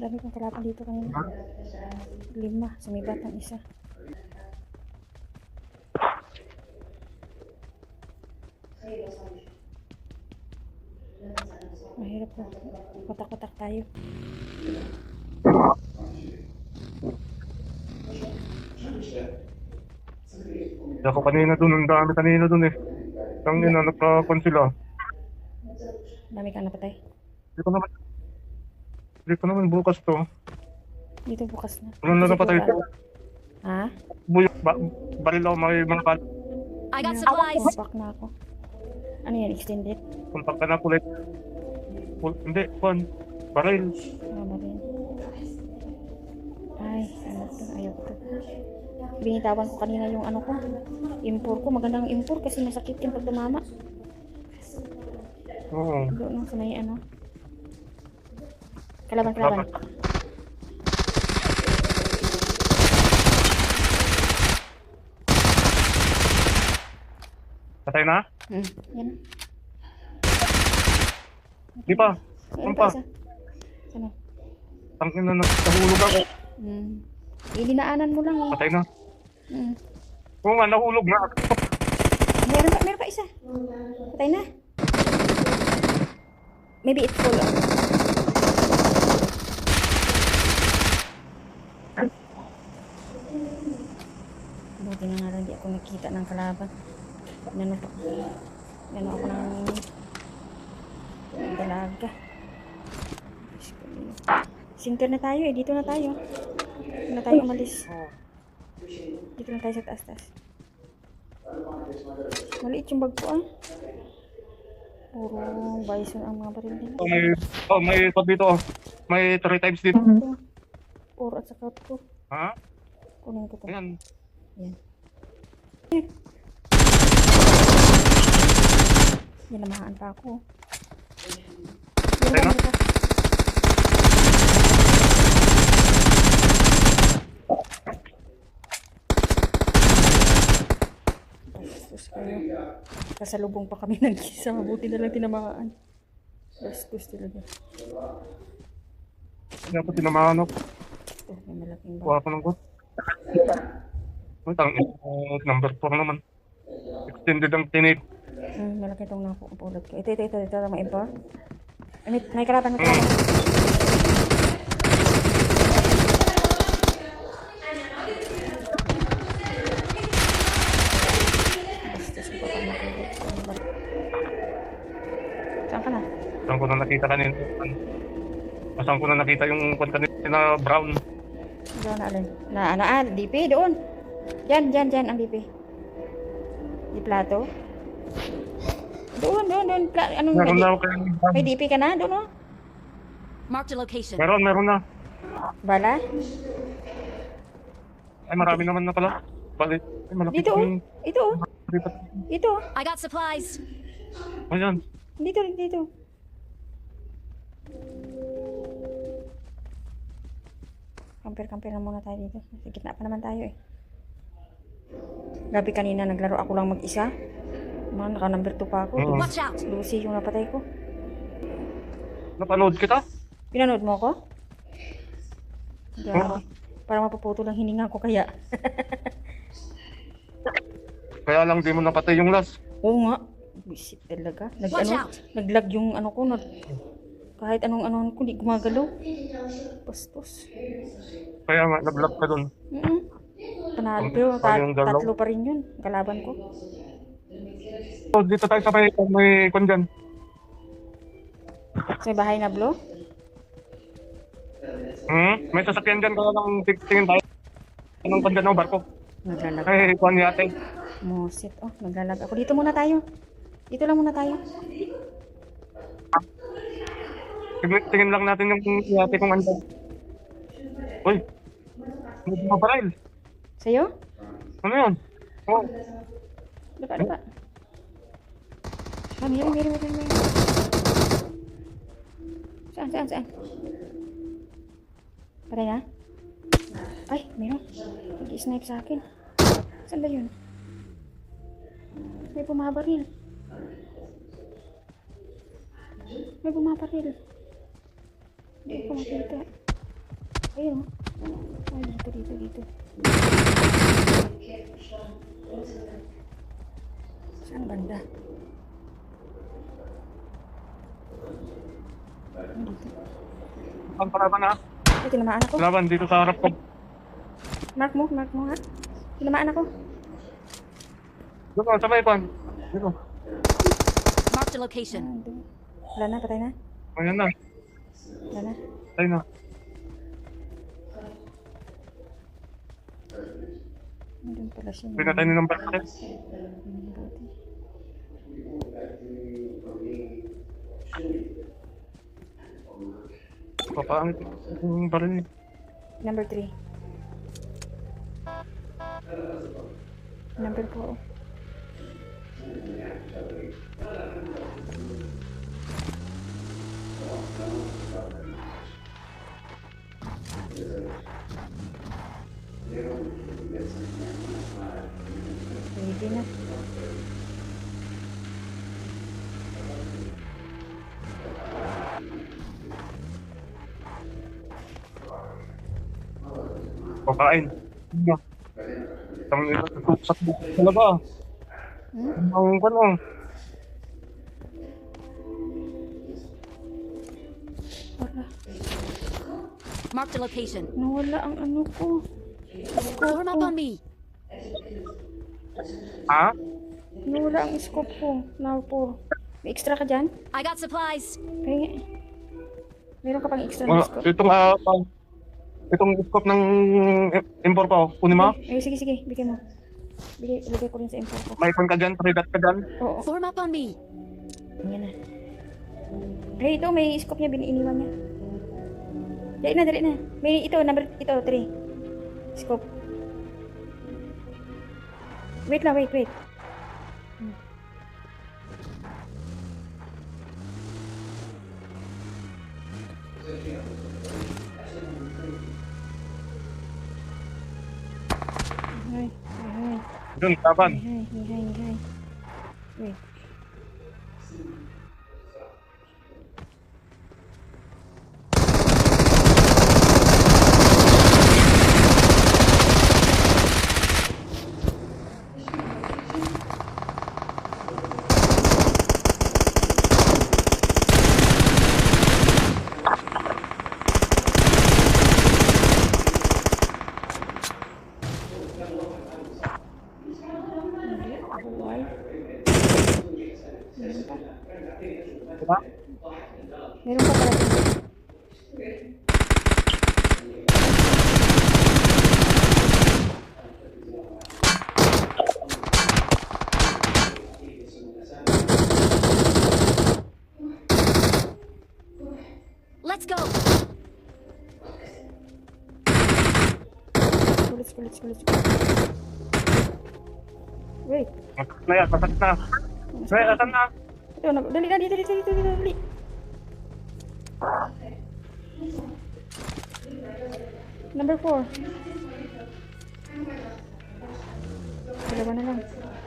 Dami kong kalaban dito kanina. 5, sumibat ang isa. Mahirap po. Kotak-kotak tayo. Ako kanina dun, ang dami kanina dun eh. Ang ina, nagkakon sila. Dami kang napatay. Hindi ko naman bukas to. Dito bukas na. Wala na napatay ito. Ha? Baril ako mga kal. I got supplies. Papak na ako. Ano yan? Extended? Puntak ka na kulit. Hindi, kuhan. Baril. Ano rin? Ay, ano to? Ayaw ko to. Binitawan ko kanina yung ano ko. Impor ko. Magandang impor kasi masakit yung pag tumama. Oo. Doon sa may ano. Kalaban. Patay na? Yan. Di pa. Ayun Saan pa? isa. Sana. Tangin na nahulog ako. Dinaanan mo lang. Patay na. Mm. Oo nga, nahulog na. Meron pa isa. Patay na. Maybe it's full. Buti na nga lang di ako nakita ng kalaban. Nano ako ng dalaga. Sinter na tayo eh. Dito na tayo. Dito na tayo umalis. Dito na tayo sa taas. Maliit yung bag ko ah. Puro bison ang mga baril nila. May ito dito. May 3 times dito. Puro at saka ko. Ha? Kunin ko to. Ayan. Yan. Namahaan pa ako. Patay na? Bastos kayo. Kasalubong pa kami ng isa. Buti na lang tinamaan. Bastos talaga. Hindi ako tinamaan ako. Oh, may malaking Kuha ko ng gut. Number 4 naman. Extended ang tinip. Malaki itong napupulot ko. Ito. May impor. May kalaban. Saan ka na? Saan ko na nakita kanina? Saan ko na nakita yung kanina na brown? Diyan na alin. DP doon. Diyan ang DP. Di plato. Doon. Anong Meron na ako may DP ka na doon oh. Marked a location. Meron na. Bala? Ay, marami naman na pala. Balik. Ay, malapit. Dito oh. Ito. I got supplies. Ayan. Dito. Kamper na muna tayo dito. Sa gitna pa naman tayo eh. Gabi kanina naglaro ako lang mag-isa. Naka number 2 pa ako. Watch out. Lucy yung napatay ko. Napanood kita? Pinanood mo ako? Para mapuputo lang hininga ko kaya. Kaya lang di mo napatay yung last. Oo nga. Visit talaga. Watch out. Naglag yung ano ko. Kahit anong ko, di gumagalaw. Bastos. Kaya nga, nag-lock ka dun. Panalo. Pero Sayang dalaw. tatlo pa rin yun. Kalaban ko. So, dito tayo sa may kwan dyan. Sa bahay na Blo? May sasakyan dyan, kaya lang tingin tayo. Anong kwan dyan, no, barko? Naglalag. Ay, kwan yate. Mosit. Oh, naglalag ako. Dito muna tayo. Dito lang muna tayo. Tingin lang natin yung yate kung ano. Uy, may bumabaril. Sa'yo? Ano yun? Oh, Dapa. Ah, meron. Saan? Patay na? Ay, meron. Nag-snipe sa akin. Saan ba yun? May bumabaril. Hindi ko makita. Ayun. Ay, dito. Saan banda? Dito. ang paraban na. Ay, tinamaan ako. Laban dito sa harap ko. Mark mo ha. Tinamaan ako. Dito, sabay kwan. Dito. Marked a location. Doon. Wala na, patay na. Ayan na. Wala na. Tayo na. Doon pala siya. Pinatay ni number 10. Papaangit yung baril niya. Number 3. Number 4. Ready na. Pakain. Ang sa talaga. Ang kano. Wala. Marked a location. Nawala ang ano ko. Form up on me. Ha? Nawala ang scope ko. Now po. May extra ka dyan? I got supplies. Kaya, meron ka pang extra na scope? Itong scope ng import pa, kunin mo. Ay, sige. Bigyan mo. Bigay ko rin sa import ko. May kon ka dyan, predat ka dyan. Oo. Form up on me. Yan na. Ray, ito, may scope niya, iniwan niya. Dali na. May ito, number, ito, 3. Scope. Wait. Ay. Dun, laban. Hay. Wait. Buhay. Meron pa. Diba? Meron pa pala dito. Let's go. Let's go. Wait. Masak na. May asan na? Ito, dali. Number 4. Dalawa na lang.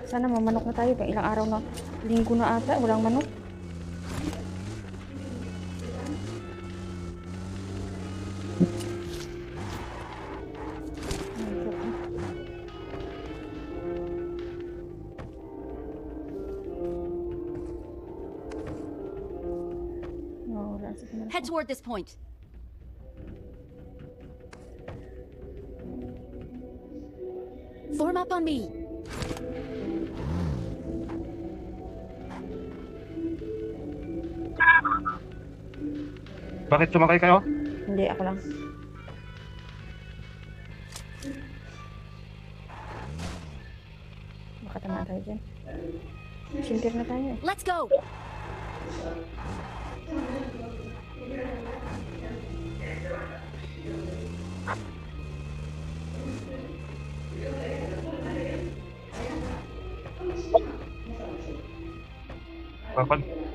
Sana mamanok na tayo. Ilang araw na. Linggo na ata. Walang manok. Sige na. Head toward this point. Form up on me. Bakit sumakay kayo? Hindi, ako lang. Baka tamaan tayo dyan. Sintir na tayo eh. Let's go.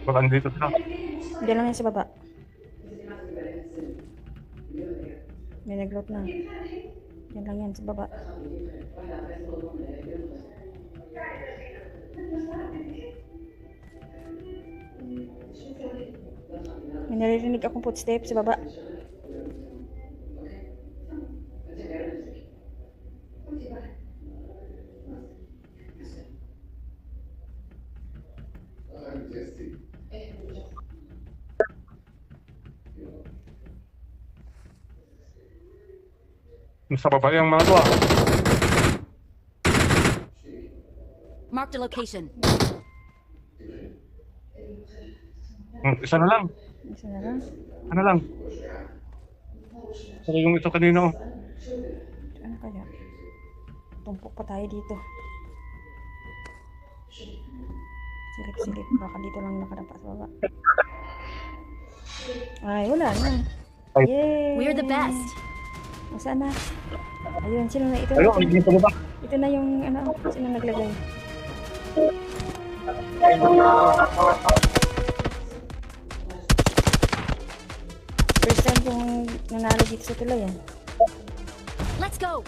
Baka andito sila. Diyan lang yan sa baba. May nag-load na. Diyan lang yan sa baba. May naririnig akong footsteps sa baba. Sa baba yung mga to ah. Mark the location. Isa na lang. Isa na lang. Ano lang. Saka yung ito kanino. Ano kaya? Tumpok pa tayo dito. Silip-silip. Baka dito lang nakadapa sa baba. Ay, wala na. Yay! We're the best. Saan na? Ayun, sino na ito? Ayun, Na, hindi pa baba. ito na yung ano, sino naglagay? First time kong nanalo dito sa tulay ah. Let's go.